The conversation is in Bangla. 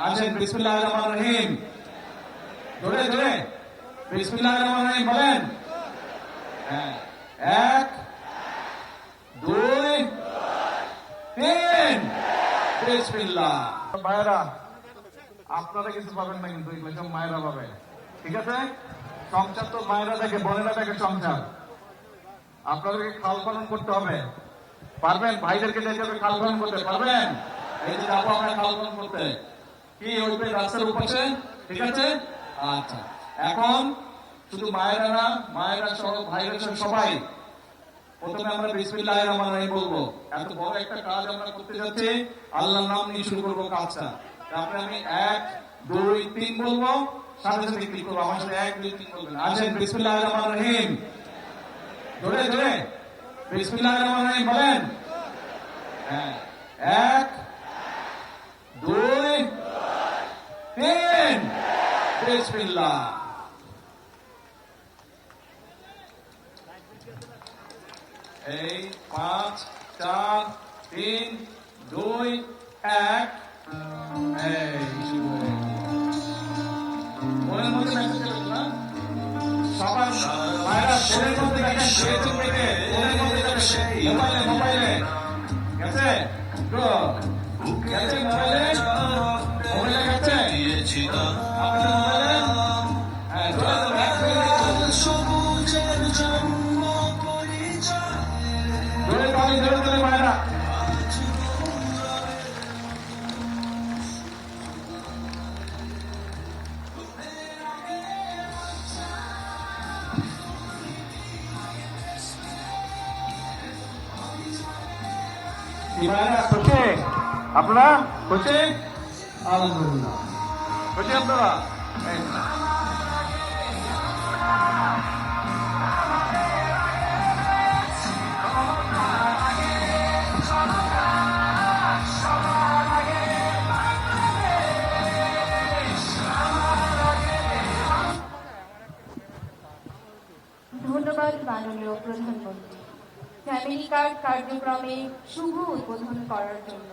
আসেন বিসমিল্লাহির রহমানির রহিম। জোরে জোরে বিসমিল্লাহির রহমানির রহিম বলেন। হ্যাঁ, 1 2 3 বিসমিল্লাহ। ভাইরা আপনারা কিছু পাবেন না, কিন্তু এগুলো সব মায়েরা পাবে। ঠিক আছে, সংসার তো মায়েরা দেখে, বোনেরা দেখে সংসার। আপনাদেরকে খাল খনন করতে হবে, পারবেন? ভাইদেরকে দেখে খাল খনন করতে পারবেন? এই যে যাবো আমরা খাল খনন করতে, কি ওই রাস্তার উপরে? ঠিক আছে, আচ্ছা। এখন শুধু মায়েরা না, মায়েরা সহ ভাইরা সহ সবাই প্রথমে আমরা বিসমিল্লাহির রহমানির রহিম বলবো। এত বড় একটা কাজ আমরা করতে যাচ্ছি, আল্লাহর নাম নিয়ে শুরু করবো কাজটা। তারপরে আমি 1 2 3 বলবো, সাথে সাথে ক্লিক করবো। আমার সাথে 1 2 3 বলবেন। আসেন বিসমিল্লাহির রহমানির রহিম। জোরে জোরে বিসমিল্লাহির রহমানির রহিম বলেন। হ্যাঁ, 1 2 3 বিসমিল্লাহ। এই 5 4 3 2 1। এই মনের মধ্যে মেসেজ দেবেন না সবার মায়েরা, ফোনের মধ্যে দেখেন, ফেসবুক থেকে ফোনের মধ্যে দেখেন, মোবাইলে গেছে, গেছে মোবাইলে গেছে আপনার মোবাইলে। হ্যাঁ, জোরে তালি, জোরে তালি মায়েরা। খুশি আপনারা? খুশি? আলহামদুলিল্লাহ, খুশি আপনারা? ধন্যবাদ মাননীয় প্রধানমন্ত্রী ফ্যামিলি কার্ড কার্যক্রমে শুভ উদ্বোধন করার জন্য।